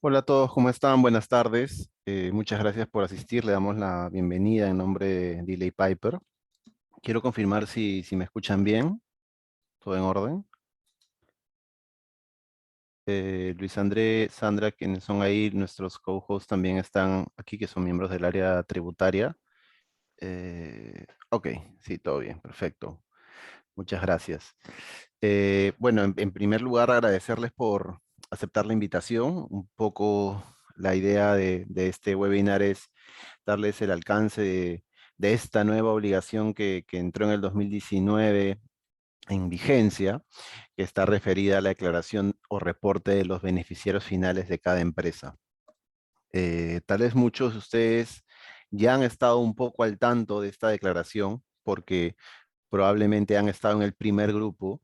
Hola a todos, ¿cómo están? Buenas tardes. Muchas gracias por asistir. Le damos la bienvenida en nombre de Delay Piper. Quiero confirmar si me escuchan bien. ¿Todo en orden? Luis André, Sandra, quienes son ahí, nuestros co-hosts también están aquí, que son miembros del área tributaria. Ok, sí, todo bien, perfecto. Muchas gracias. Bueno, en primer lugar, agradecerles por aceptar la invitación. Un poco la idea de este webinar es darles el alcance de esta nueva obligación que entró en el 2019 en vigencia, que está referida a la declaración o reporte de los beneficiarios finales de cada empresa. Tal vez muchos de ustedes ya han estado un poco al tanto de esta declaración porque probablemente han estado en el primer grupo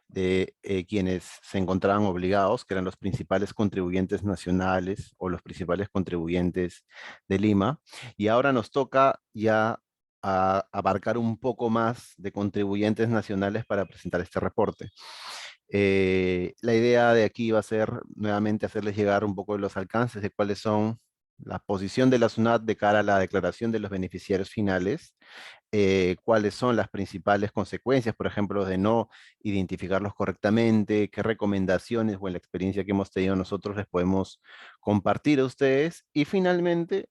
de quienes se encontraban obligados, que eran los principales contribuyentes nacionales o los principales contribuyentes de Lima. Y ahora nos toca ya abarcar un poco más de contribuyentes nacionales para presentar este reporte. La idea de aquí va a ser nuevamente hacerles llegar un poco de los alcances de cuáles son la posición de la SUNAT de cara a la declaración de los beneficiarios finales, cuáles son las principales consecuencias, por ejemplo, de no identificarlos correctamente, qué recomendaciones o en la experiencia que hemos tenido nosotros les podemos compartir a ustedes y finalmente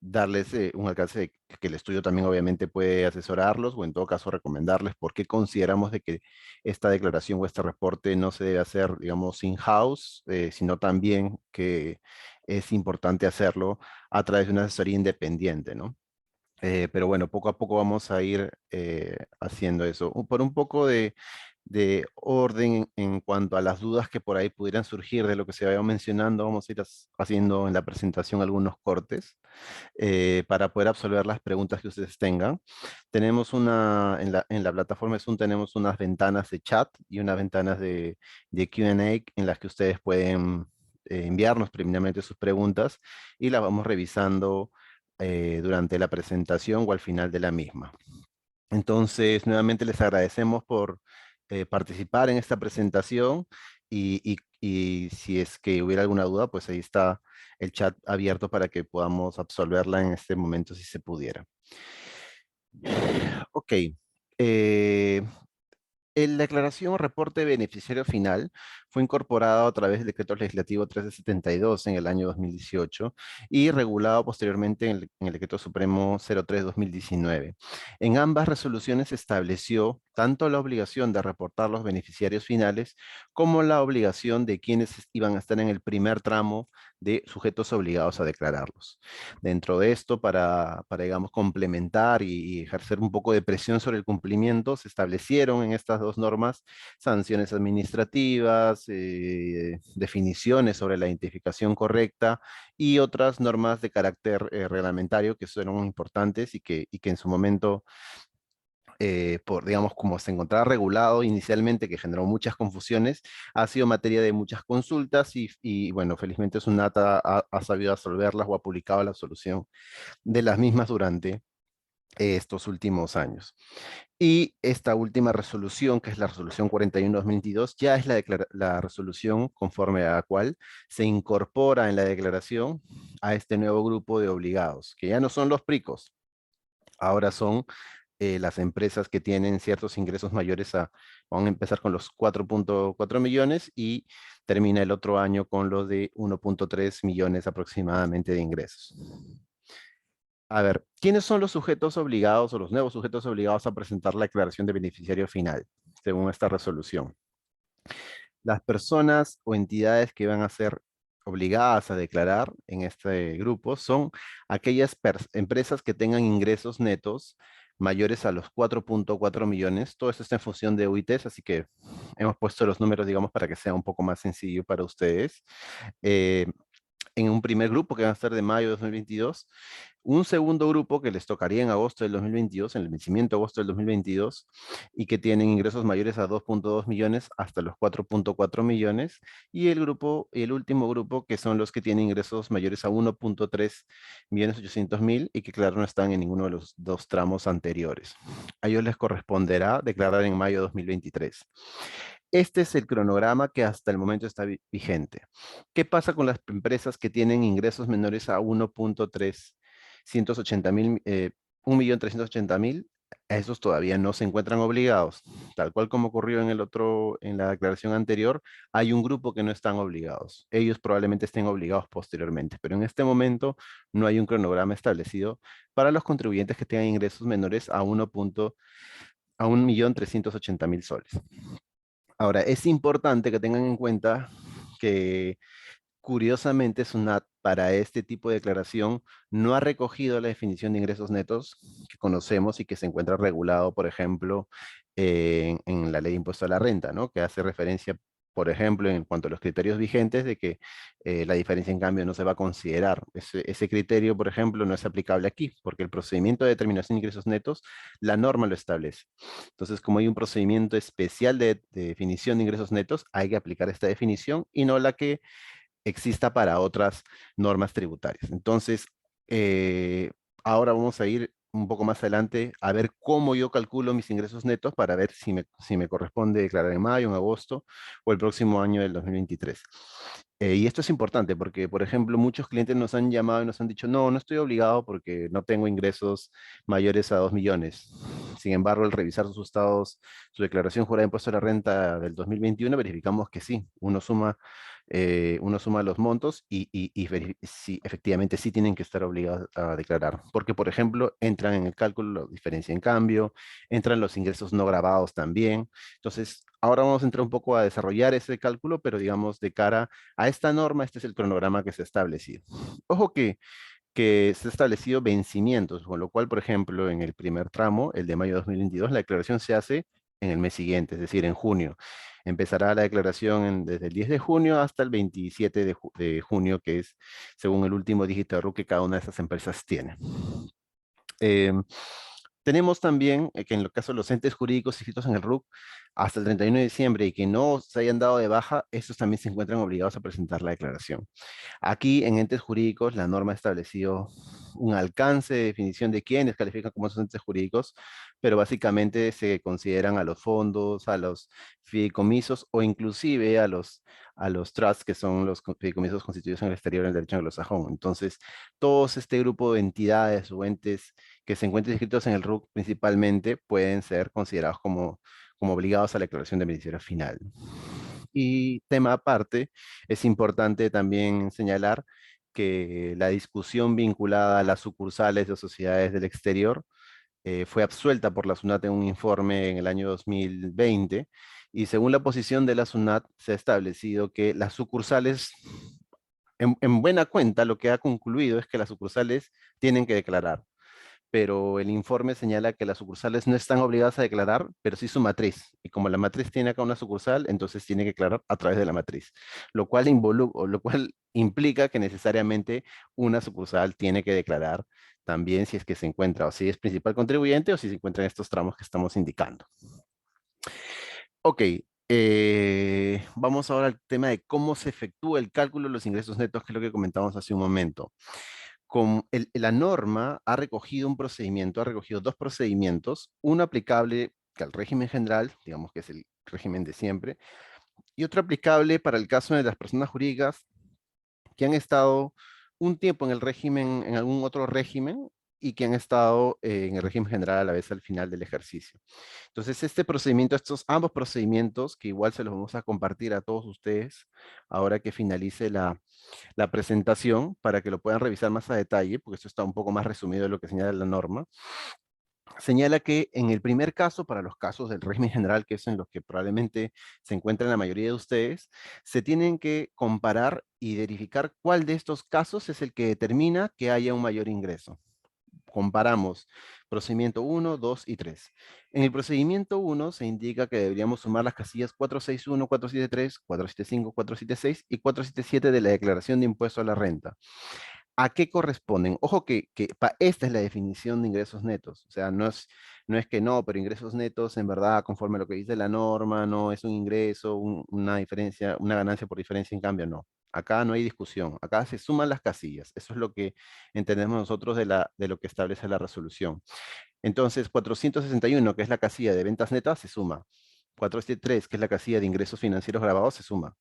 darles un alcance de que el estudio también obviamente puede asesorarlos o en todo caso recomendarles por qué consideramos de que esta declaración o este reporte no se debe hacer, digamos, in-house, sino también que es importante hacerlo a través de una asesoría independiente, ¿no? Pero bueno, poco a poco vamos a ir haciendo eso. Por un poco de orden en cuanto a las dudas que por ahí pudieran surgir de lo que se vaya mencionando, vamos a ir haciendo en la presentación algunos cortes para poder absolver las preguntas que ustedes tengan. Tenemos en la plataforma Zoom tenemos unas ventanas de chat y unas ventanas de Q&A en las que ustedes pueden enviarnos preliminarmente sus preguntas y las vamos revisando durante la presentación o al final de la misma. Entonces, nuevamente les agradecemos por participar en esta presentación y si es que hubiera alguna duda, pues ahí está el chat abierto para que podamos absolverla en este momento si se pudiera. Ok. eh, la declaración o reporte de beneficiario final fue incorporado a través del Decreto Legislativo 1372 en el año 2018 y regulado posteriormente en el Decreto Supremo 03-2019. En ambas resoluciones se estableció tanto la obligación de reportar los beneficiarios finales como la obligación de quienes iban a estar en el primer tramo de sujetos obligados a declararlos. Dentro de esto, digamos, complementar y ejercer un poco de presión sobre el cumplimiento, se establecieron en estas dos normas sanciones administrativas, definiciones sobre la identificación correcta y otras normas de carácter reglamentario que son importantes y que en su momento digamos, como se encontraba regulado inicialmente, que generó muchas confusiones, ha sido materia de muchas consultas y bueno, felizmente Sunata ha sabido resolverlas o ha publicado la solución de las mismas durante estos últimos años. Y esta última resolución, que es la resolución 41-2022, ya es la resolución conforme a la cual se incorpora en la declaración a este nuevo grupo de obligados, que ya no son los PRICOS, ahora son las empresas que tienen ciertos ingresos mayores van a empezar con los 4.4 millones y termina el otro año con los de 1.3 millones aproximadamente de ingresos. A ver, ¿quiénes son los sujetos obligados o los nuevos sujetos obligados a presentar la declaración de beneficiario final, según esta resolución? Las personas o entidades que van a ser obligadas a declarar en este grupo son aquellas empresas que tengan ingresos netos mayores a los 4.4 millones. Todo esto está en función de UITs, así que hemos puesto los números, digamos, para que sea un poco más sencillo para ustedes. Eh, en un primer grupo que va a ser de mayo de 2022, un segundo grupo que les tocaría en agosto del 2022, en el vencimiento de agosto del 2022, y que tienen ingresos mayores a 2.2 millones hasta los 4.4 millones, y el último grupo que son los que tienen ingresos mayores a 1.3 millones 800 mil y que claro no están en ninguno de los dos tramos anteriores. A ellos les corresponderá declarar en mayo de 2023. Este es el cronograma que hasta el momento está vigente. ¿Qué pasa con las empresas que tienen ingresos menores a 1.380.000, 1.380.000? A esos todavía no se encuentran obligados. Tal cual como ocurrió en la declaración anterior, hay un grupo que no están obligados. Ellos probablemente estén obligados posteriormente, pero en este momento no hay un cronograma establecido para los contribuyentes que tengan ingresos menores a 1.380.000 soles. Ahora, es importante que tengan en cuenta que curiosamente SUNAT para este tipo de declaración no ha recogido la definición de ingresos netos que conocemos y que se encuentra regulado, por ejemplo, en la ley de impuesto a la renta, ¿no? Que hace referencia, por ejemplo, en cuanto a los criterios vigentes de que la diferencia en cambio no se va a considerar. Ese criterio, por ejemplo, no es aplicable aquí, porque el procedimiento de determinación de ingresos netos, la norma lo establece. Entonces, como hay un procedimiento especial de definición de ingresos netos, hay que aplicar esta definición y no la que exista para otras normas tributarias. Entonces, eh, ahora vamos a ir un poco más adelante a ver cómo yo calculo mis ingresos netos para ver si me corresponde declarar en mayo, en agosto o el próximo año del 2023. Y esto es importante porque, por ejemplo, muchos clientes nos han llamado y nos han dicho, no, no estoy obligado porque no tengo ingresos mayores a 2 millones. Sin embargo, al revisar sus estados, su declaración jurada de impuesto a la renta del 2021, verificamos que sí, uno suma los montos y sí, efectivamente sí tienen que estar obligados a declarar. Porque, por ejemplo, entran en el cálculo la diferencia en cambio, entran los ingresos no grabados también. Entonces, ahora vamos a entrar un poco a desarrollar ese cálculo, pero digamos, de cara a esta norma, este es el cronograma que se ha establecido. Ojo que se ha establecido vencimientos, con lo cual, por ejemplo, en el primer tramo, el de mayo de 2022, la declaración se hace en el mes siguiente, es decir, en junio. Empezará la declaración desde el 10 de junio hasta el 27 de junio, que es según el último dígito de RUC que cada una de esas empresas tiene. Eh, Tenemos también que en el caso de los entes jurídicos inscritos en el RUC hasta el 31 de diciembre y que no se hayan dado de baja, estos también se encuentran obligados a presentar la declaración. Aquí en entes jurídicos la norma ha establecido un alcance de definición de quiénes califican como esos entes jurídicos, pero básicamente se consideran a los fondos, a los fideicomisos o inclusive a los trusts, que son los fideicomisos constituidos en el exterior en el derecho anglosajón. Entonces, todos este grupo de entidades o entes que se encuentren inscritos en el RUC principalmente pueden ser considerados como obligados a la declaración de beneficiario final. Y tema aparte, es importante también señalar que la discusión vinculada a las sucursales de sociedades del exterior fue absuelta por la SUNAT en un informe en el año 2020 y según la posición de la SUNAT se ha establecido que las sucursales, en buena cuenta, lo que ha concluido es que las sucursales tienen que declarar, pero el informe señala que las sucursales no están obligadas a declarar, pero sí su matriz. Y como la matriz tiene acá una sucursal, entonces tiene que declarar a través de la matriz, lo cual implica que necesariamente una sucursal tiene que declarar también si es que se encuentra o si es principal contribuyente o si se encuentra en estos tramos que estamos indicando. Ok, vamos ahora al tema de cómo se efectúa el cálculo de los ingresos netos, que es lo que comentamos hace un momento. La norma ha recogido un procedimiento, ha recogido dos procedimientos, uno aplicable al régimen general, digamos que es el régimen de siempre, y otro aplicable para el caso de las personas jurídicas que han estado un tiempo en el régimen, en algún otro régimen, y que han estado en el régimen general a la vez al final del ejercicio. Entonces, este procedimiento, estos ambos procedimientos, que igual se los vamos a compartir a todos ustedes ahora que finalice la presentación para que lo puedan revisar más a detalle, porque esto está un poco más resumido de lo que señala la norma. Señala que en el primer caso, para los casos del régimen general, que es en los que probablemente se encuentran la mayoría de ustedes, se tienen que comparar y verificar cuál de estos casos es el que determina que haya un mayor ingreso. Comparamos procedimiento 1, 2 y 3. En el procedimiento 1 se indica que deberíamos sumar las casillas 461, 473, 475, 476 y 477 de la declaración de impuesto a la renta. ¿A qué corresponden? Ojo esta es la definición de ingresos netos. O sea, no es que no, pero ingresos netos en verdad, conforme a lo que dice la norma, no es un ingreso, una diferencia, una ganancia por diferencia en cambio, no. Acá no hay discusión. Acá se suman las casillas. Eso es lo que entendemos nosotros de lo que establece la resolución. Entonces, 461, que es la casilla de ventas netas, se suma. 473, que es la casilla de ingresos financieros grabados, se suma.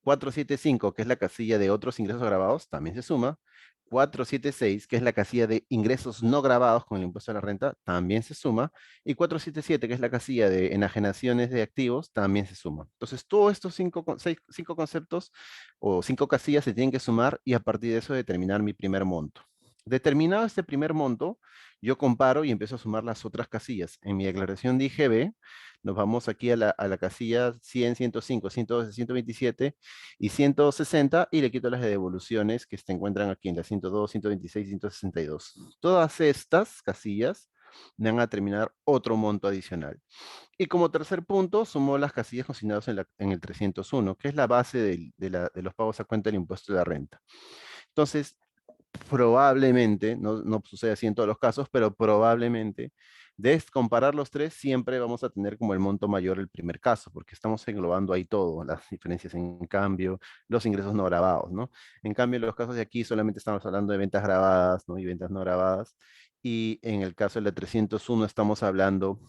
475, que es la casilla de otros ingresos grabados, también se suma. 476, que es la casilla de ingresos no grabados con el impuesto a la renta, también se suma. Y 477, que es la casilla de enajenaciones de activos, también se suma. Entonces, todos estos cinco conceptos o cinco casillas se tienen que sumar y a partir de eso determinar mi primer monto. Determinado este primer monto, yo comparo y empiezo a sumar las otras casillas. En mi declaración de IGB, nos vamos aquí a la casilla 100, 105, 112, 127 y 160 y le quito las de devoluciones que se encuentran aquí en la 102, 126 y 162. Todas estas casillas me van a terminar otro monto adicional. Y como tercer punto, sumo las casillas consignadas en el 301, que es la base de los pagos a cuenta del impuesto de la renta. Entonces, probablemente, no sucede así en todos los casos, pero probablemente de comparar los tres siempre vamos a tener como el monto mayor el primer caso, porque estamos englobando ahí todo, las diferencias en cambio, los ingresos no grabados, ¿no? En cambio, en los casos de aquí solamente estamos hablando de ventas grabadas, ¿no? Y ventas no grabadas. Y en el caso de la 301 estamos hablando,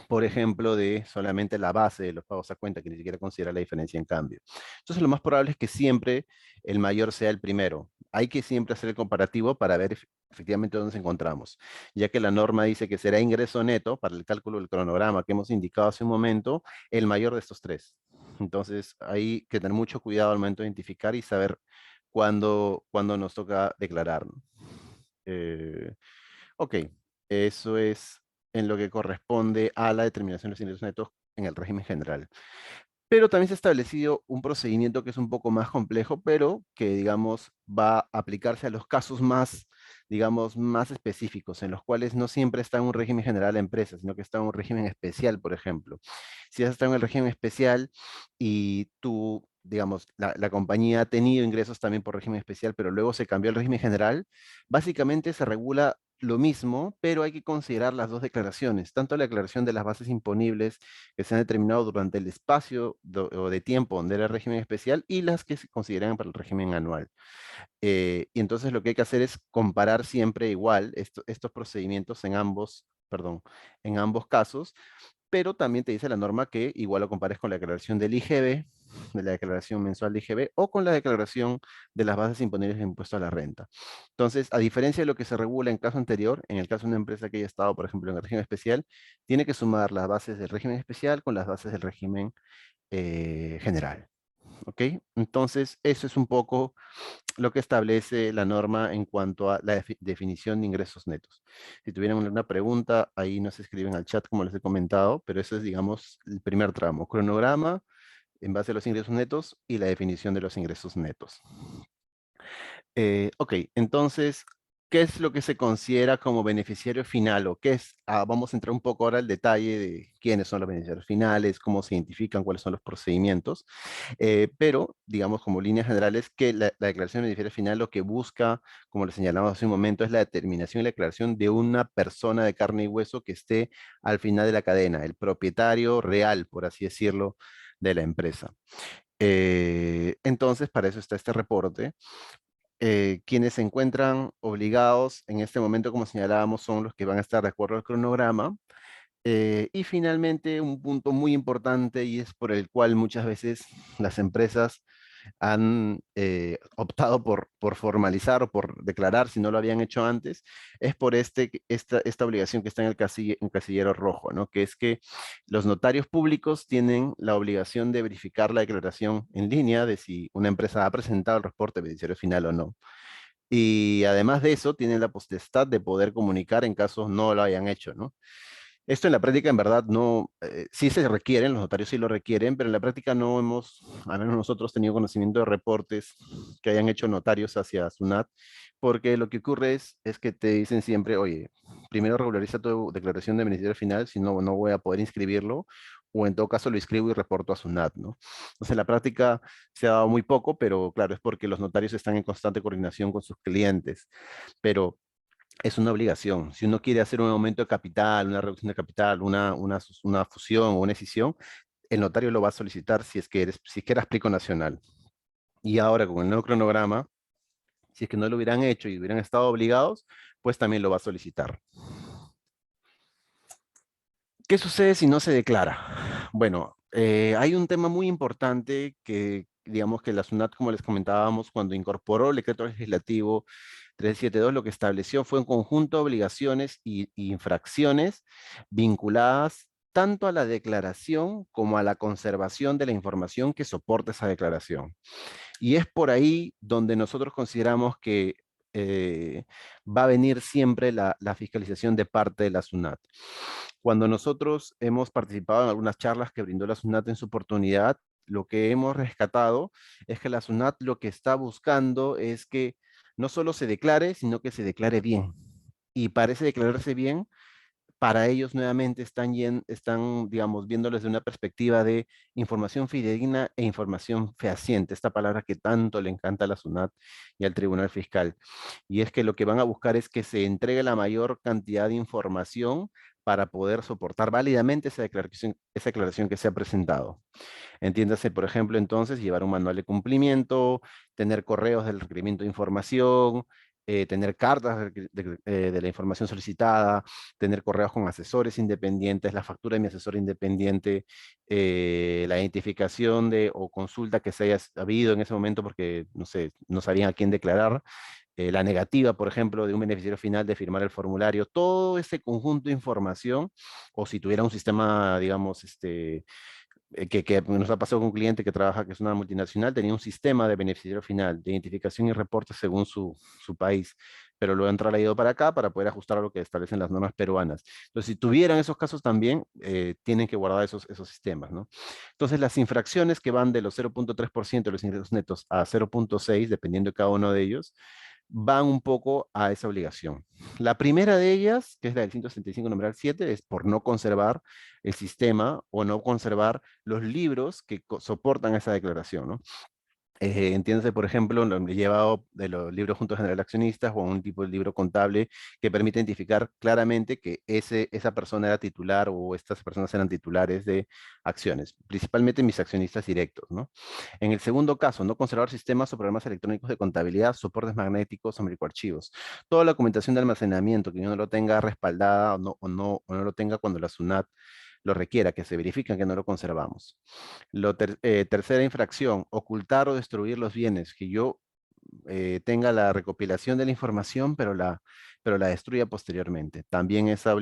por ejemplo, de solamente la base de los pagos a cuenta, que ni siquiera considera la diferencia en cambio. Entonces, lo más probable es que siempre el mayor sea el primero. Hay que siempre hacer el comparativo para ver efectivamente dónde nos encontramos, ya que la norma dice que será ingreso neto para el cálculo del cronograma que hemos indicado hace un momento, el mayor de estos tres. Entonces, hay que tener mucho cuidado al momento de identificar y saber cuándo nos toca declarar, ¿no? Eh, Ok, eso es en lo que corresponde a la determinación de los ingresos netos en el régimen general. Pero también se ha establecido un procedimiento que es un poco más complejo, pero que, digamos, va a aplicarse a los casos más, digamos, más específicos, en los cuales no siempre está en un régimen general la empresa, sino que está en un régimen especial, por ejemplo. Si has estado en el régimen especial y tú, digamos, la compañía ha tenido ingresos también por régimen especial, pero luego se cambió al régimen general, básicamente se regula lo mismo, pero hay que considerar las dos declaraciones, tanto la declaración de las bases imponibles que se han determinado durante el espacio o de tiempo donde era el régimen especial y las que se consideran para el régimen anual. Y entonces lo que hay que hacer es comparar siempre igual estos procedimientos en ambos, perdón, en ambos casos, pero también te dice la norma que igual lo compares con la declaración del IGB, de la declaración mensual de IGB, o con la declaración de las bases imponibles de impuesto a la renta. Entonces, a diferencia de lo que se regula en caso anterior, en el caso de una empresa que haya estado, por ejemplo, en el régimen especial, tiene que sumar las bases del régimen especial con las bases del régimen general. ¿Ok? Entonces, eso es un poco lo que establece la norma en cuanto a la definición de ingresos netos. Si tuvieran alguna pregunta, ahí nos escriben al chat, como les he comentado, pero eso es, digamos, el primer tramo, cronograma en base a los ingresos netos y la definición de los ingresos netos. Ok, entonces, ¿qué es lo que se considera como beneficiario final? ¿O qué es? Vamos a entrar un poco ahora al detalle de quiénes son los beneficiarios finales, cómo se identifican, cuáles son los procedimientos. Pero, digamos, como líneas generales, que la declaración de beneficiario final lo que busca, como le señalamos hace un momento, es la determinación y la declaración de una persona de carne y hueso que esté al final de la cadena, el propietario real, por así decirlo, de la empresa. Entonces, para eso está este reporte. Quienes se encuentran obligados en este momento, como señalábamos, son los que van a estar de acuerdo al cronograma. Y finalmente, un punto muy importante y es por el cual muchas veces las empresas han optado por formalizar o por declarar, si no lo habían hecho antes, es por esta obligación que está en el casillero rojo, ¿no? Que es que los notarios públicos tienen la obligación de verificar la declaración en línea de si una empresa ha presentado el reporte beneficiario final o no. Y además de eso, tienen la potestad de poder comunicar en caso no lo hayan hecho, ¿no? Esto en la práctica, en verdad, no, sí se requieren, los notarios sí lo requieren, pero en la práctica no hemos, al menos nosotros, tenido conocimiento de reportes que hayan hecho notarios hacia SUNAT, porque lo que ocurre es que te dicen siempre, oye, primero regulariza tu declaración de beneficiario final, si no, no voy a poder inscribirlo, o en todo caso lo inscribo y reporto a SUNAT, ¿no? Entonces, en la práctica se ha dado muy poco, pero claro, es porque los notarios están en constante coordinación con sus clientes, pero es una obligación. Si uno quiere hacer un aumento de capital, una reducción de capital, una fusión o una escisión, el notario lo va a solicitar si es que eras plico nacional. Y ahora con el nuevo cronograma, si es que no lo hubieran hecho y hubieran estado obligados, pues también lo va a solicitar. ¿Qué sucede si no se declara? Bueno, hay un tema muy importante que, digamos que la SUNAT, como les comentábamos, cuando incorporó el decreto legislativo 372, lo que estableció fue un conjunto de obligaciones y infracciones vinculadas tanto a la declaración como a la conservación de la información que soporta esa declaración. Y es por ahí donde nosotros consideramos que eh, va a venir siempre la fiscalización de parte de la SUNAT. Cuando nosotros hemos participado en algunas charlas que brindó la SUNAT en su oportunidad, lo que hemos rescatado es que la SUNAT lo que está buscando es que no solo se declare, sino que se declare bien. Y parece declararse bien, para ellos nuevamente están, digamos, viéndoles de una perspectiva de información fidedigna e información fehaciente, esta palabra que tanto le encanta a la SUNAT y al Tribunal Fiscal. Y es que lo que van a buscar es que se entregue la mayor cantidad de información para poder soportar válidamente esa declaración que se ha presentado. Entiéndase, por ejemplo, entonces, llevar un manual de cumplimiento, tener correos del requerimiento de información, tener cartas de la información solicitada, tener correos con asesores independientes, la factura de mi asesor independiente, la identificación de o consulta que se haya habido en ese momento porque, no sé, no sabían a quién declarar, la negativa, por ejemplo, de un beneficiario final de firmar el formulario, todo ese conjunto de información, o si tuviera un sistema, digamos, que nos ha pasado con un cliente que trabaja, que es una multinacional, tenía un sistema de beneficiario final, de identificación y reporte según su país, pero lo han traído para acá para poder ajustar a lo que establecen las normas peruanas. Entonces, si tuvieran esos casos también, tienen que guardar esos sistemas, ¿no? Entonces, las infracciones que van de los 0.3% de los ingresos netos a 0.6, dependiendo de cada uno de ellos, van un poco a esa obligación. La primera de ellas, que es la del 165 numeral 7, es por no conservar el sistema o no conservar los libros que soportan esa declaración, ¿no? Entiéndase, por ejemplo, lo he llevado de los libros juntos general de accionistas o un tipo de libro contable que permite identificar claramente que esa persona era titular o estas personas eran titulares de acciones, principalmente mis accionistas directos, ¿no? En el segundo caso, no conservar sistemas o programas electrónicos de contabilidad, soportes magnéticos o microarchivos. Toda la documentación de almacenamiento que yo no lo tenga respaldada o no lo tenga cuando la SUNAT lo requiera, que se verifica que no lo conservamos. Tercera infracción, ocultar o destruir los bienes, que yo tenga la recopilación de la información, pero la destruya posteriormente. También esa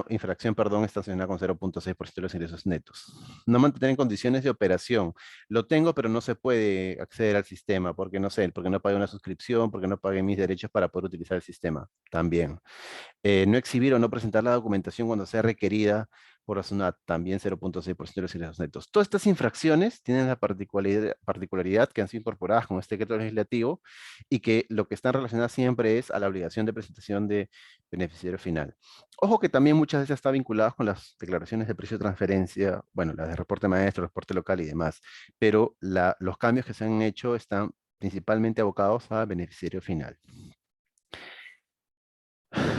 infracción, perdón, está sancionada con 0.6% de los ingresos netos. No mantener en condiciones de operación. Lo tengo, pero no se puede acceder al sistema, porque no sé, porque no pagué una suscripción, porque no pagué mis derechos para poder utilizar el sistema. También no exhibir o no presentar la documentación cuando sea requerida por la SUNAT, también 0.6% de los ingresos netos. Todas estas infracciones tienen la particularidad que han sido incorporadas con este decreto legislativo y que lo que están relacionadas siempre es a la obligación de presentación de beneficiario final. Ojo que también muchas veces está vinculadas con las declaraciones de precio de transferencia, bueno, las de reporte maestro, reporte local y demás, pero los cambios que se han hecho están principalmente abocados a beneficiario final.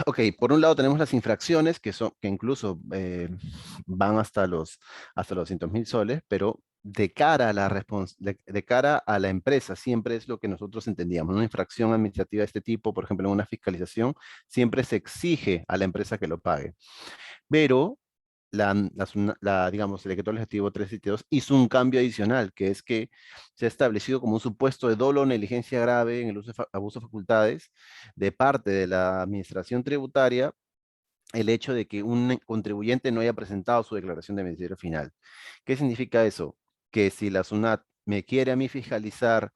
Ok, por un lado tenemos las infracciones que incluso van hasta los 200.000 soles, pero de cara a la empresa siempre es lo que nosotros entendíamos. Una infracción administrativa de este tipo, por ejemplo, en una fiscalización, siempre se exige a la empresa que lo pague. Pero digamos, el decreto legislativo 372 hizo un cambio adicional, que es que se ha establecido como un supuesto de dolo o negligencia grave en el uso de abuso de facultades de parte de la administración tributaria el hecho de que un contribuyente no haya presentado su declaración de beneficiario final. ¿Qué significa eso? Que si la SUNAT me quiere a mí fiscalizar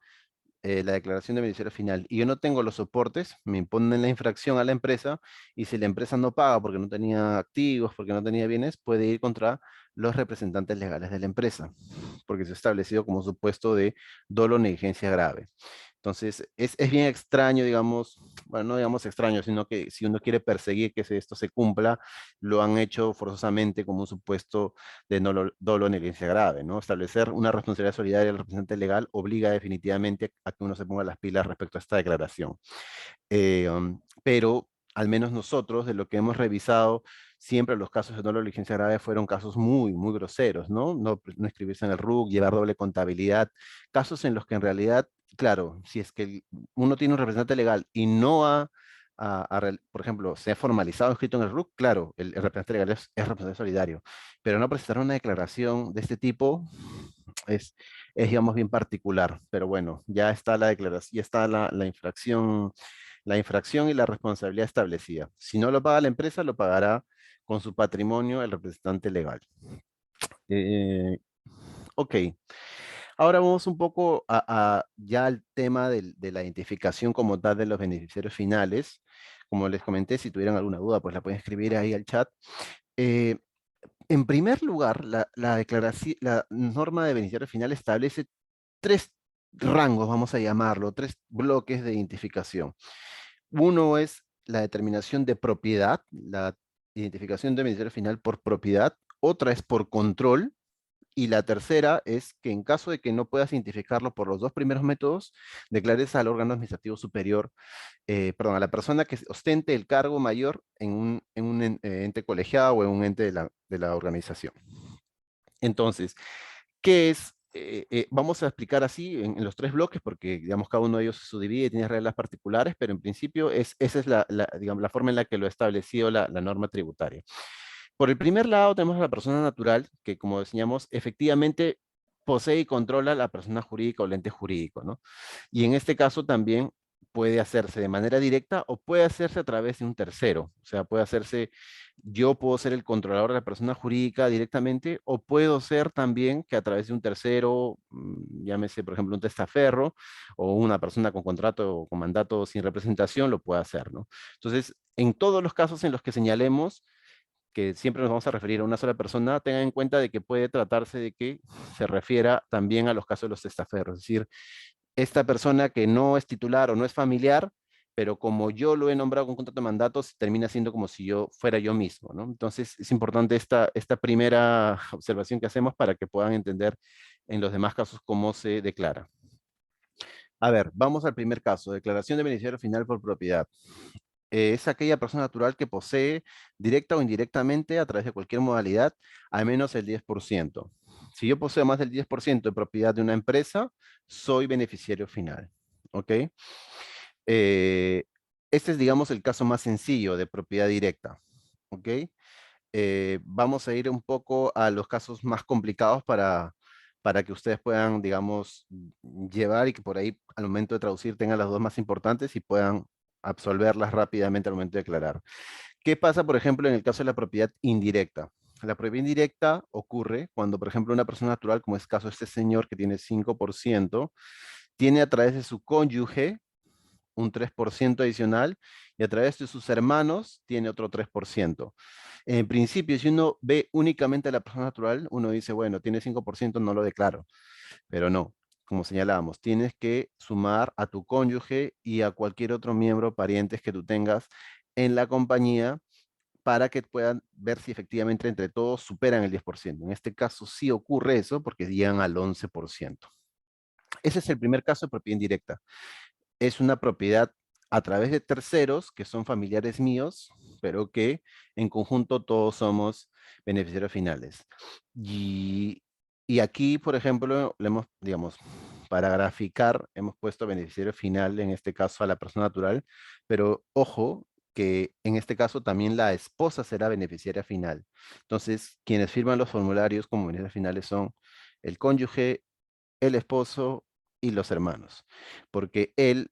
la declaración de beneficiario final y yo no tengo los soportes, me imponen la infracción a la empresa y si la empresa no paga porque no tenía activos, porque no tenía bienes, puede ir contra los representantes legales de la empresa, porque se ha establecido como supuesto de dolo o negligencia grave. Entonces, es bien extraño, digamos, bueno, no digamos extraño, sino que si uno quiere perseguir que esto se cumpla, lo han hecho forzosamente como un supuesto de dolo o negligencia grave, ¿no? Establecer una responsabilidad solidaria del representante legal obliga definitivamente a que uno se ponga las pilas respecto a esta declaración. Pero al menos nosotros, de lo que hemos revisado, siempre los casos de dolo o negligencia grave fueron casos muy, muy groseros, ¿no? No escribirse en el RUC, llevar doble contabilidad, casos en los que en realidad, claro, si es que uno tiene un representante legal y no ha por ejemplo, se ha formalizado escrito en el RUC, claro, el representante legal es representante solidario, pero no presentar una declaración de este tipo es, digamos, bien particular. Pero bueno, ya está la declaración, ya está la infracción y la responsabilidad establecida. Si no lo paga la empresa, lo pagará con su patrimonio el representante legal. Eh, ok, ahora vamos un poco ya al tema de la identificación como tal de los beneficiarios finales. Como les comenté, si tuvieran alguna duda, pues la pueden escribir ahí al chat. Eh, en primer lugar, la declaración, la norma de beneficiario final establece tres rangos, vamos a llamarlo, tres bloques de identificación. Uno es la determinación de propiedad, la identificación de beneficiario final por propiedad. Otra es por control. Y la tercera es que en caso de que no puedas identificarlo por los dos primeros métodos, declares al órgano administrativo superior, perdón, a la persona que ostente el cargo mayor en un ente colegiado o en un ente de la organización. Entonces, ¿qué es? Vamos a explicar así en los tres bloques, porque digamos cada uno de ellos se subdivide y tiene reglas particulares, pero en principio esa es digamos, la forma en la que lo ha establecido la norma tributaria. Por el primer lado tenemos a la persona natural, que como decíamos, efectivamente posee y controla la persona jurídica o el ente jurídico, ¿no? Y en este caso también puede hacerse de manera directa o puede hacerse a través de un tercero. O sea, puede hacerse, yo puedo ser el controlador de la persona jurídica directamente o puedo ser también que a través de un tercero, llámese por ejemplo un testaferro o una persona con contrato o con mandato sin representación lo pueda hacer, ¿no? Entonces, en todos los casos en los que señalemos, que siempre nos vamos a referir a una sola persona, tengan en cuenta de que puede tratarse de que se refiera también a los casos de los testaferros, es decir, esta persona que no es titular o no es familiar, pero como yo lo he nombrado con contrato de mandatos, termina siendo como si yo fuera yo mismo, ¿no? Entonces es importante esta primera observación que hacemos para que puedan entender en los demás casos cómo se declara. A ver, vamos al primer caso, declaración de beneficiario final por propiedad. Es aquella persona natural que posee, directa o indirectamente, a través de cualquier modalidad, al menos el 10%. Si yo poseo más del 10% de propiedad de una empresa, soy beneficiario final. ¿Ok? Eh, este es, digamos, el caso más sencillo de propiedad directa. ¿Ok? Vamos a ir un poco a los casos más complicados para que ustedes puedan, digamos, llevar y que por ahí al momento de traducir tengan las dos más importantes y puedan absolverlas rápidamente al momento de declarar. ¿Qué pasa, por ejemplo, en el caso de la propiedad indirecta? La propiedad indirecta ocurre cuando, por ejemplo, una persona natural, como es el caso de este señor que tiene 5%, tiene a través de su cónyuge un 3% adicional y a través de sus hermanos tiene otro 3%. En principio, si uno ve únicamente a la persona natural, uno dice, bueno, tiene 5%, no lo declaro, pero no. Como señalábamos, tienes que sumar a tu cónyuge y a cualquier otro miembro, parientes que tú tengas en la compañía para que puedan ver si efectivamente entre todos superan el 10%. En este caso sí ocurre eso porque llegan al 11%. Ese es el primer caso de propiedad indirecta. Es una propiedad a través de terceros que son familiares míos, pero que en conjunto todos somos beneficiarios finales. Y, y aquí, por ejemplo, le hemos, digamos, para graficar, hemos puesto beneficiario final, en este caso a la persona natural, pero ojo que en este caso también la esposa será beneficiaria final. Entonces, quienes firman los formularios como beneficiarios finales son el cónyuge, el esposo y los hermanos, porque él,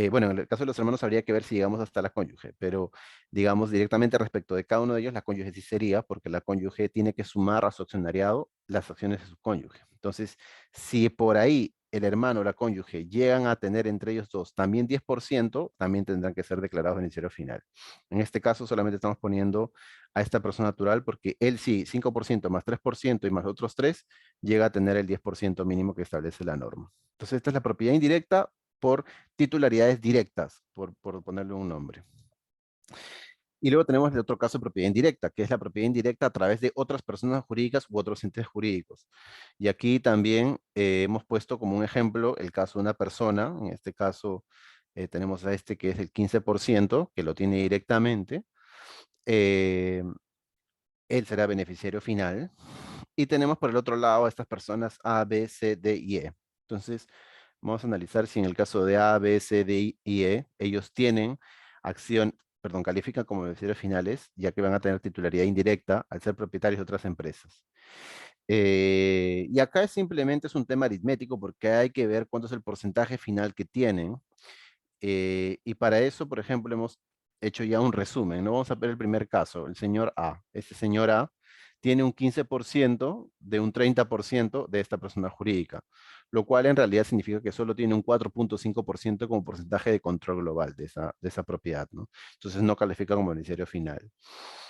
bueno, en el caso de los hermanos habría que ver si llegamos hasta la cónyuge, pero digamos directamente respecto de cada uno de ellos, la cónyuge sí sería, porque la cónyuge tiene que sumar a su accionariado las acciones de su cónyuge. Entonces, si por ahí el hermano o la cónyuge llegan a tener entre ellos dos también 10%, también tendrán que ser declarados beneficiario final. En este caso solamente estamos poniendo a esta persona natural porque él sí, 5% más 3% y más otros 3 llega a tener el 10% mínimo que establece la norma. Entonces, esta es la propiedad indirecta por titularidades directas, por ponerle un nombre. Y luego tenemos el otro caso de propiedad indirecta, que es la propiedad indirecta a través de otras personas jurídicas u otros entes jurídicos. Y aquí también hemos puesto como un ejemplo el caso de una persona, en este caso tenemos a este que es el 15%, que lo tiene directamente. Eh, Él será beneficiario final. Y tenemos por el otro lado a estas personas A, B, C, D y E. Entonces, vamos a analizar si en el caso de A, B, C, D y E, ellos tienen califican como beneficiarios finales, ya que van a tener titularidad indirecta al ser propietarios de otras empresas. Y acá simplemente es un tema aritmético porque hay que ver cuánto es el porcentaje final que tienen. Y para eso, por ejemplo, hemos hecho ya un resumen, ¿no? Vamos a ver el primer caso, el señor A. Este señor A tiene un 15% de un 30% de esta persona jurídica, lo cual en realidad significa que solo tiene un 4,5% como porcentaje de control global de esa propiedad, ¿no? Entonces no califica como beneficiario final.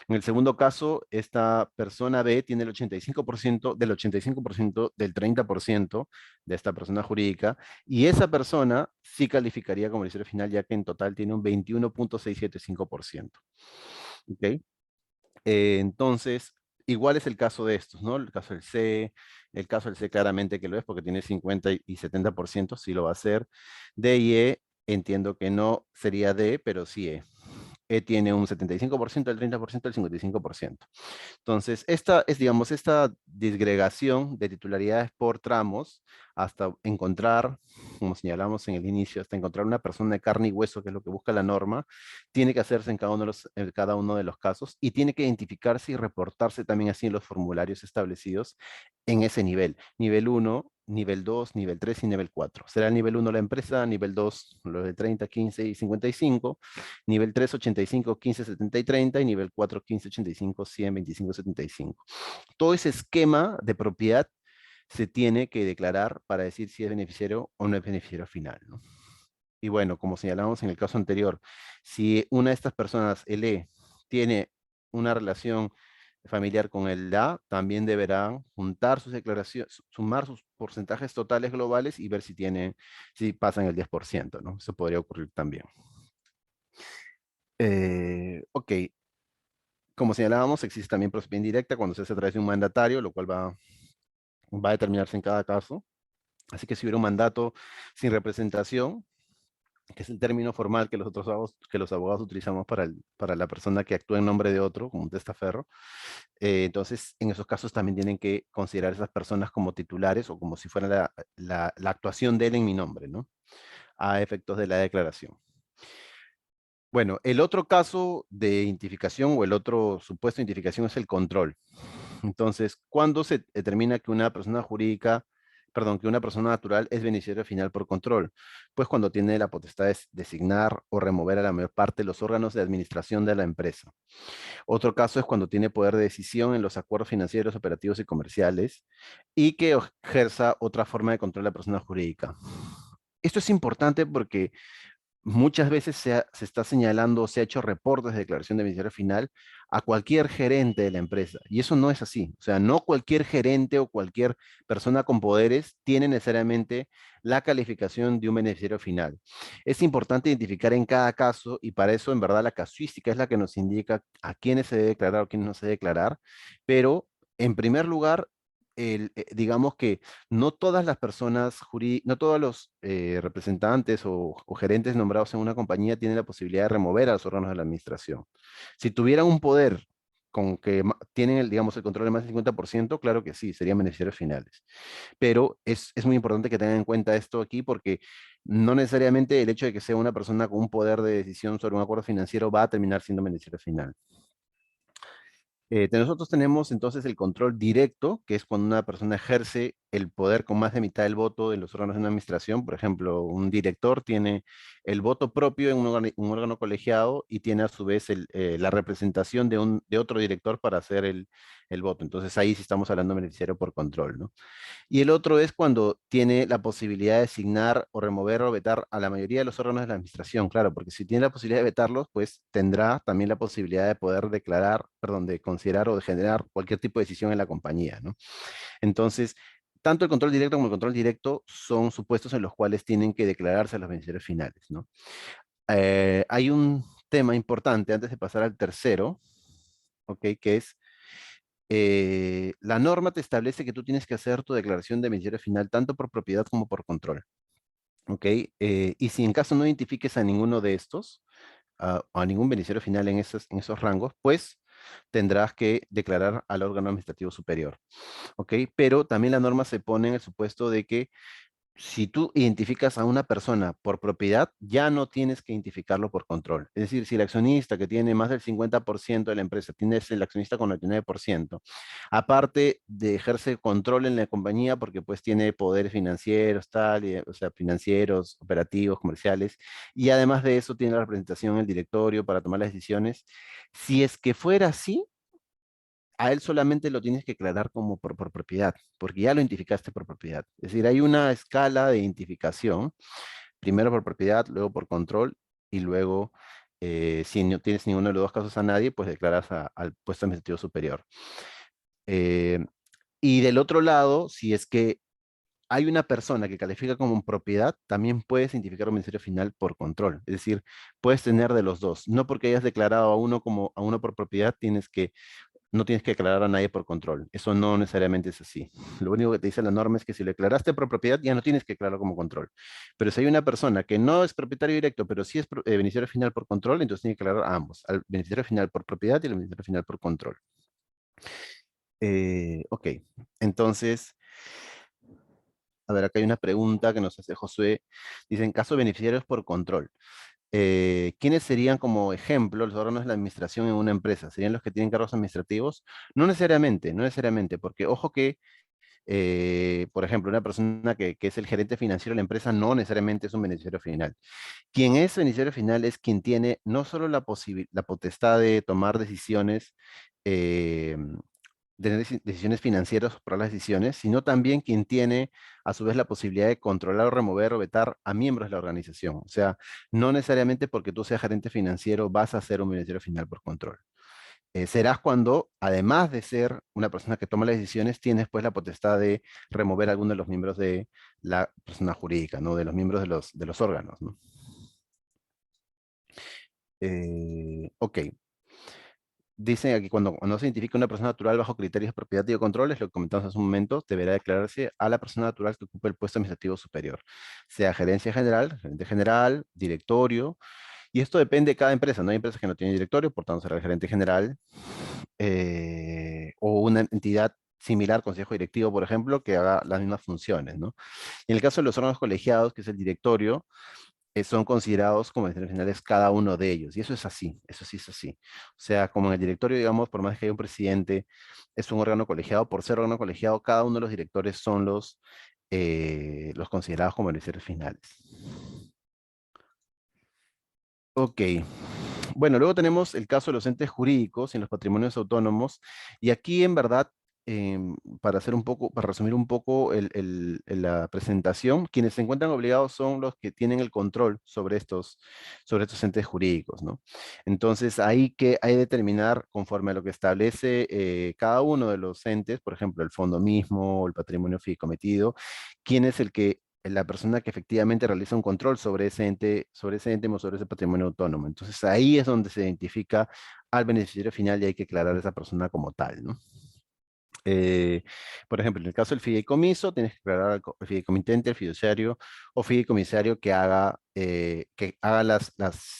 En el segundo caso, esta persona B tiene el 85% del 85% del 30% de esta persona jurídica, y esa persona sí calificaría como beneficiario final, ya que en total tiene un 21,675%. ¿Ok? Entonces, igual es el caso de estos, ¿no? El caso del C claramente que lo es porque tiene 50 y 70%, sí lo va a hacer. D y E, entiendo que no sería D, pero sí E. E tiene un 75%, el 30%, el 55%. Entonces, esta es, digamos, esta disgregación de titularidades por tramos hasta encontrar, como señalamos en el inicio, hasta encontrar una persona de carne y hueso, que es lo que busca la norma, tiene que hacerse en cada uno de los casos y tiene que identificarse y reportarse también así en los formularios establecidos en ese nivel. Nivel 1, nivel 2, nivel 3 y nivel 4. Será el nivel 1 la empresa, nivel 2 los de 30, 15 y 55, nivel 3, 85, 15, 70 y 30, y nivel 4, 15, 85, 100, 25, 75. Todo ese esquema de propiedad se tiene que declarar para decir si es beneficiario o no es beneficiario final, ¿no? Y bueno, como señalamos en el caso anterior, si una de estas personas, el E, tiene una relación familiar con el A, también deberán juntar sus declaraciones, sumar sus porcentajes totales globales y ver si pasan el 10%, ¿no? Eso podría ocurrir también. Ok, como señalábamos, existe también propiedad indirecta cuando se hace a través de un mandatario, lo cual va a determinarse en cada caso. Así que si hubiera un mandato sin representación, que es el término formal que los abogados utilizamos para la persona que actúa en nombre de otro, como un testaferro, entonces en esos casos también tienen que considerar a esas personas como titulares o como si fuera la actuación de él en mi nombre, ¿no? A efectos de la declaración. Bueno, el otro caso de identificación o el otro supuesto de identificación es el control. Entonces, ¿cuándo se determina que una persona jurídica, perdón, que una persona natural es beneficiario final por control? Pues cuando tiene la potestad de designar o remover a la mayor parte de los órganos de administración de la empresa. Otro caso es cuando tiene poder de decisión en los acuerdos financieros, operativos y comerciales y que ejerza otra forma de control de la persona jurídica. Esto es importante porque muchas veces se está señalando, se ha hecho reportes de declaración de beneficiario final a cualquier gerente de la empresa. Y eso no es así. O sea, no cualquier gerente o cualquier persona con poderes tiene necesariamente la calificación de un beneficiario final. Es importante identificar en cada caso y para eso en verdad la casuística es la que nos indica a quiénes se debe declarar o quiénes no se debe declarar. Pero en primer lugar, digamos que no todas las personas no todos los representantes o gerentes nombrados en una compañía tienen la posibilidad de remover a los órganos de la administración. Si tuvieran un poder con que tienen, digamos, el control de más del 50%, claro que sí, serían beneficiarios finales. Pero es muy importante que tengan en cuenta esto aquí porque no necesariamente el hecho de que sea una persona con un poder de decisión sobre un acuerdo financiero va a terminar siendo beneficiario final. Nosotros tenemos entonces el control directo, que es cuando una persona ejerce el poder con más de mitad del voto de los órganos de una administración. Por ejemplo, un director tiene el voto propio en un órgano colegiado y tiene a su vez la representación de otro director para hacer el voto. Entonces ahí sí estamos hablando de beneficiario por control, ¿no? Y el otro es cuando tiene la posibilidad de designar o remover o vetar a la mayoría de los órganos de la administración, claro, porque si tiene la posibilidad de vetarlos, pues tendrá también la posibilidad de poder declarar, perdón, de considerar o de generar cualquier tipo de decisión en la compañía, ¿no? Entonces, tanto el control directo como el control directo son supuestos en los cuales tienen que declararse los beneficiarios finales, ¿no? Hay un tema importante antes de pasar al tercero, ¿ok? Que es la norma te establece que tú tienes que hacer tu declaración de beneficiario final tanto por propiedad como por control. ¿Ok? Y si en caso no identifiques a ninguno de estos, o a ningún beneficiario final en esos rangos, pues tendrás que declarar al órgano administrativo superior. ¿Ok? Pero también la norma se pone en el supuesto de que Si tú identificas a una persona por propiedad, ya no tienes que identificarlo por control. Es decir, si el accionista que tiene más del 50% de la empresa, tienes el accionista con el 99%, aparte de ejercer control en la compañía porque pues tiene poderes financieros, tal, o sea, financieros, operativos, comerciales, y además de eso tiene la representación en el directorio para tomar las decisiones. Si es que fuera así, a él solamente lo tienes que declarar como por propiedad, porque ya lo identificaste por propiedad. Es decir, hay una escala de identificación, primero por propiedad, luego por control, y luego, si no tienes ninguno de los dos casos a nadie, pues declaras al puesto administrativo superior. Eh, y del otro lado, si es que hay una persona que califica como propiedad, también puedes identificar un ministerio final por control. Es decir, puedes tener de los dos. No porque hayas declarado a uno como a uno por propiedad, no tienes que declarar a nadie por control. Eso no necesariamente es así. Lo único que te dice la norma es que si lo declaraste por propiedad, ya no tienes que declararlo como control. Pero si hay una persona que no es propietario directo, pero sí es beneficiario final por control, entonces tiene que declarar a ambos, al beneficiario final por propiedad y al beneficiario final por control. Ok, entonces, a ver, acá hay una pregunta que nos hace Josué. Dice, en caso de beneficiarios por control, ¿quiénes serían como ejemplo los órganos de la administración en una empresa? ¿Serían los que tienen cargos administrativos? No necesariamente, no necesariamente, porque ojo que, por ejemplo, una persona que es el gerente financiero de la empresa no necesariamente es un beneficiario final. Quien es beneficiario final es quien tiene no solo la potestad de tomar decisiones, eh, de tener decisiones financieras para las decisiones, sino también quien tiene a su vez la posibilidad de controlar o remover o vetar a miembros de la organización. O sea, no necesariamente porque tú seas gerente financiero vas a ser un beneficiario final por control. Serás cuando, además de ser una persona que toma las decisiones, tienes pues la potestad de remover a alguno de los miembros de la persona jurídica, ¿no? De los miembros de los órganos, ¿no? Ok. Dice aquí, cuando se identifica una persona natural bajo criterios de propiedad y de control, es lo que comentamos hace un momento, deberá declararse a la persona natural que ocupe el puesto administrativo superior, sea gerencia general, gerente general, directorio, y esto depende de cada empresa, ¿no? Hay empresas que no tienen directorio, por tanto será el gerente general, o una entidad similar, consejo directivo, por ejemplo, que haga las mismas funciones, ¿no? Y en el caso de los órganos colegiados, que es el directorio, son considerados como beneficiarios finales cada uno de ellos. Y eso es así, eso sí es así. O sea, como en el directorio, digamos, por más que haya un presidente, es un órgano colegiado. Por ser órgano colegiado, cada uno de los directores son los considerados como beneficiarios finales. Ok. Bueno, luego tenemos el caso de los entes jurídicos y en los patrimonios autónomos. Y aquí, en verdad, para hacer un poco, para resumir un poco la presentación, quienes se encuentran obligados son los que tienen el control sobre estos entes jurídicos, ¿no? Entonces, ahí que hay que determinar, conforme a lo que establece cada uno de los entes, por ejemplo, el fondo mismo o el patrimonio fideicometido, quién es la persona que efectivamente realiza un control sobre ese ente o sobre ese patrimonio autónomo. Entonces ahí es donde se identifica al beneficiario final y hay que aclarar a esa persona como tal, ¿no? Eh, por ejemplo, en el caso del fideicomiso, tienes que aclarar al fideicomitente, al fiduciario o fideicomisario que haga las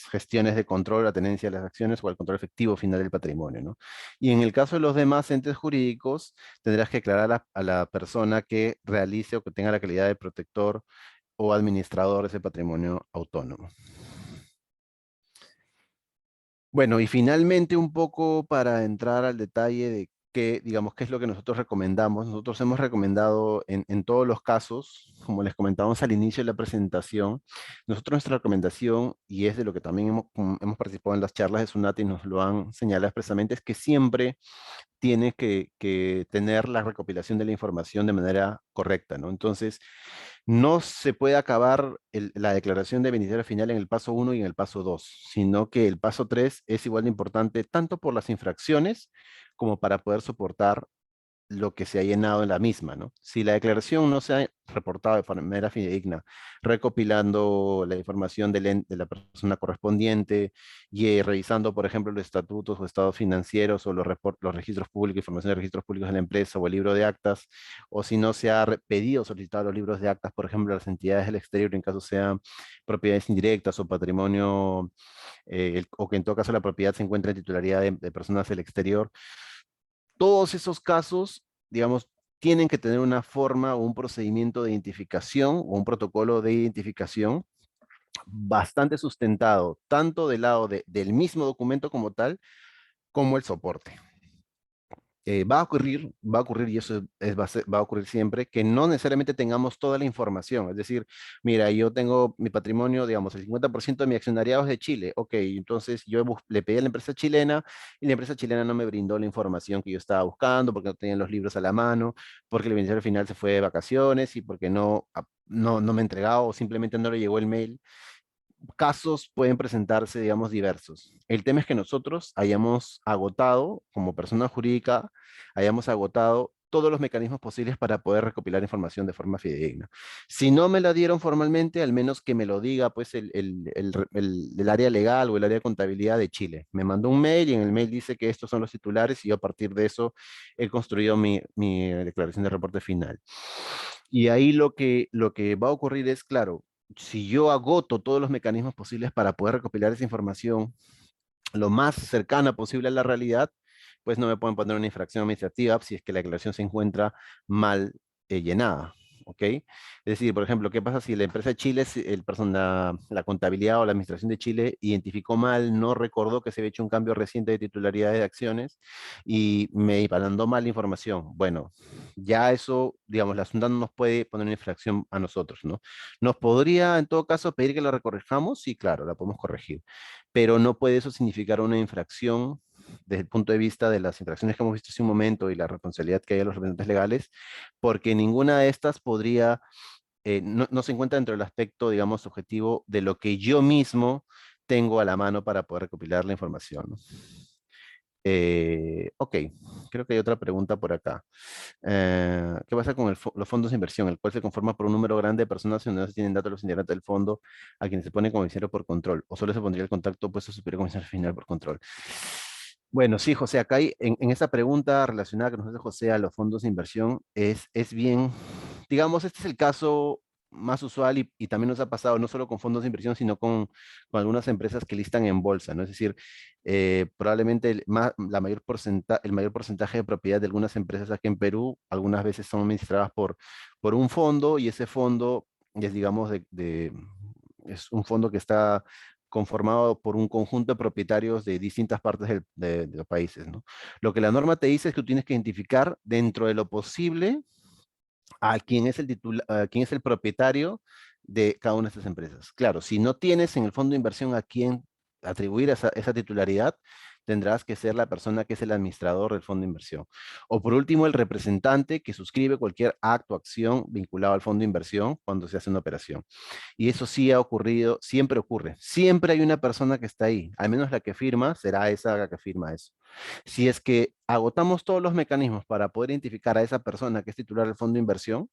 gestiones de control, la tenencia de las acciones o el control efectivo final del patrimonio, ¿no? Y en el caso de los demás entes jurídicos, tendrás que aclarar a la persona que realice o que tenga la calidad de protector o administrador de ese patrimonio autónomo. Bueno, y finalmente un poco para entrar al detalle de qué, digamos, qué es lo que nosotros recomendamos. Nosotros hemos recomendado en todos los casos, como les comentamos al inicio de la presentación, nosotros nuestra recomendación, y es de lo que también hemos participado en las charlas de SUNAT y nos lo han señalado expresamente, es que siempre tienes que tener la recopilación de la información de manera correcta, ¿no? Entonces, no se puede acabar la declaración de beneficiario final en el paso uno y en el paso 2, sino que el paso 3 es igual de importante tanto por las infracciones como para poder soportar lo que se ha llenado en la misma, ¿no? Si la declaración no se ha reportado de manera fidedigna, recopilando la información de la persona correspondiente y revisando, por ejemplo, los estatutos o estados financieros o los registros públicos, información de registros públicos de la empresa o el libro de actas, o si no se ha pedido o solicitado los libros de actas, por ejemplo, a las entidades del exterior, en caso sean propiedades indirectas o patrimonio, o que en todo caso la propiedad se encuentre en titularidad de personas del exterior, todos esos casos, digamos, tienen que tener una forma o un procedimiento de identificación o un protocolo de identificación bastante sustentado, tanto del lado del mismo documento como tal, como el soporte. Va a ocurrir y eso va a ocurrir siempre, que no necesariamente tengamos toda la información. Es decir, mira, yo tengo mi patrimonio, digamos, el 50% de mi accionariado es de Chile. Ok, entonces yo le pedí a la empresa chilena y la empresa chilena no me brindó la información que yo estaba buscando porque no tenían los libros a la mano, porque el beneficiario final se fue de vacaciones y porque no me entregaba o simplemente no le llegó el mail. Casos pueden presentarse, digamos, diversos. El tema es que nosotros hayamos agotado, como persona jurídica, hayamos agotado todos los mecanismos posibles para poder recopilar información de forma fidedigna. Si no me la dieron formalmente, al menos que me lo diga pues el área legal o el área de contabilidad de Chile. Me mandó un mail y en el mail dice que estos son los titulares y yo a partir de eso he construido mi declaración de reporte final. Y ahí lo que va a ocurrir es, claro, si yo agoto todos los mecanismos posibles para poder recopilar esa información lo más cercana posible a la realidad, pues no me pueden poner una infracción administrativa si es que la declaración se encuentra mal llenada. ¿Ok? Es decir, por ejemplo, ¿qué pasa si la empresa de Chile, la contabilidad o la administración de Chile identificó mal, no recordó que se había hecho un cambio reciente de titularidad de acciones y me mandó mal la información? Bueno, ya eso, digamos, la Asunta no nos puede poner una infracción a nosotros, ¿no? Nos podría, en todo caso, pedir que la recorrijamos, sí, claro, la podemos corregir, pero no puede eso significar una infracción desde el punto de vista de las infracciones que hemos visto hace un momento y la responsabilidad que hay a los representantes legales, porque ninguna de estas podría, no se encuentra dentro del aspecto, digamos, objetivo de lo que yo mismo tengo a la mano para poder recopilar la información, ¿no? Ok, creo que hay otra pregunta por acá. ¿Qué pasa con los fondos de inversión, el cual se conforma por un número grande de personas que no se tienen datos de los integrantes del fondo a quienes se pone como beneficiario por control? ¿O solo se pondría el contacto opuesto superior como beneficiario final por control? Bueno, sí, José, acá hay, en esa pregunta relacionada que nos hace José a los fondos de inversión, es bien, digamos, este es el caso más usual y también nos ha pasado no solo con fondos de inversión, sino con algunas empresas que listan en bolsa, ¿no? Es decir, probablemente el mayor porcentaje de propiedad de algunas empresas aquí en Perú, algunas veces son administradas por un fondo y ese fondo es, digamos, es un fondo que está conformado por un conjunto de propietarios de distintas partes de los países, ¿no? Lo que la norma te dice es que tú tienes que identificar dentro de lo posible a quién es a quién es el propietario de cada una de estas empresas. Claro, si no tienes en el fondo de inversión a quién atribuir esa titularidad, tendrás que ser la persona que es el administrador del fondo de inversión. O por último, el representante que suscribe cualquier acto o acción vinculado al fondo de inversión cuando se hace una operación. Y eso sí ha ocurrido, siempre ocurre. Siempre hay una persona que está ahí, al menos la que firma será esa la que firma eso. Si es que agotamos todos los mecanismos para poder identificar a esa persona que es titular del fondo de inversión,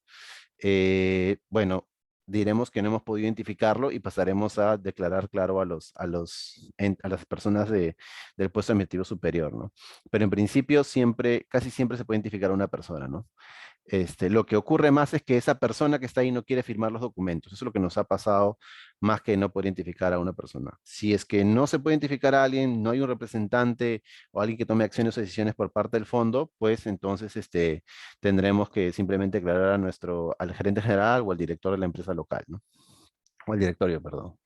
bueno, diremos que no hemos podido identificarlo y pasaremos a declarar, claro, a las personas del puesto administrativo superior, ¿no? Pero en principio casi siempre se puede identificar a una persona, ¿no? Lo que ocurre más es que esa persona que está ahí no quiere firmar los documentos. Eso es lo que nos ha pasado más que no poder identificar a una persona. Si es que no se puede identificar a alguien, no hay un representante o alguien que tome acciones o decisiones por parte del fondo, pues entonces tendremos que simplemente declarar al gerente general o al director de la empresa local, ¿no? O al directorio, perdón.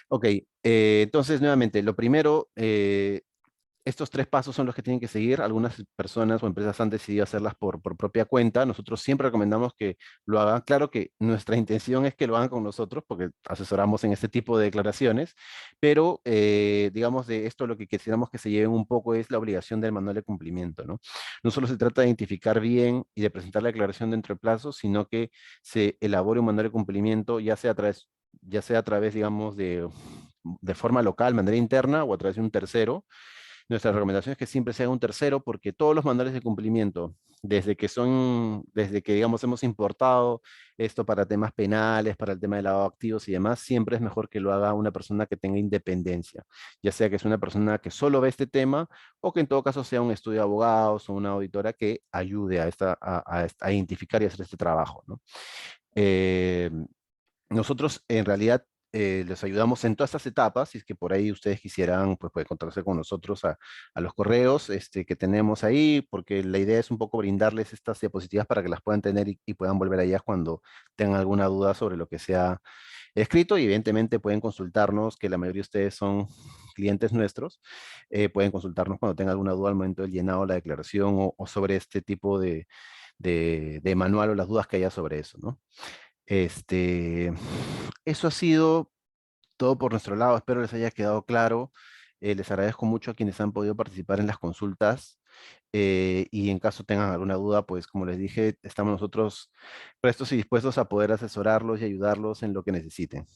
Ok, entonces nuevamente, lo primero, estos tres pasos son los que tienen que seguir. Algunas personas o empresas han decidido hacerlas por propia cuenta. Nosotros siempre recomendamos que lo hagan. Claro que nuestra intención es que lo hagan con nosotros porque asesoramos en este tipo de declaraciones, pero digamos de esto lo que quisiéramos que se lleven un poco es la obligación del manual de cumplimiento, ¿no? No solo se trata de identificar bien y de presentar la declaración dentro del plazo, sino que se elabore un manual de cumplimiento, ya sea a través, digamos, de forma local, manera interna o a través de un tercero. Nuestra recomendación es que siempre sea un tercero porque todos los manuales de cumplimiento, desde que digamos hemos importado esto para temas penales, para el tema de lavado de activos y demás, siempre es mejor que lo haga una persona que tenga independencia, ya sea que es una persona que solo ve este tema o que en todo caso sea un estudio de abogados o una auditora que ayude a identificar y hacer este trabajo, ¿no? Eh, Nosotros en realidad les ayudamos en todas estas etapas. Si es que por ahí ustedes quisieran, pues pueden contactarse con nosotros a los correos que tenemos ahí, porque la idea es un poco brindarles estas diapositivas para que las puedan tener y puedan volver a ellas cuando tengan alguna duda sobre lo que sea escrito. Y evidentemente pueden consultarnos, que la mayoría de ustedes son clientes nuestros, pueden consultarnos cuando tengan alguna duda al momento del llenado de la declaración o sobre este tipo de manual o las dudas que haya sobre eso, ¿no? Este, eso ha sido todo por nuestro lado. Espero les haya quedado claro. Les agradezco mucho a quienes han podido participar en las consultas. Y en caso tengan alguna duda, pues como les dije, estamos nosotros prestos y dispuestos a poder asesorarlos y ayudarlos en lo que necesiten.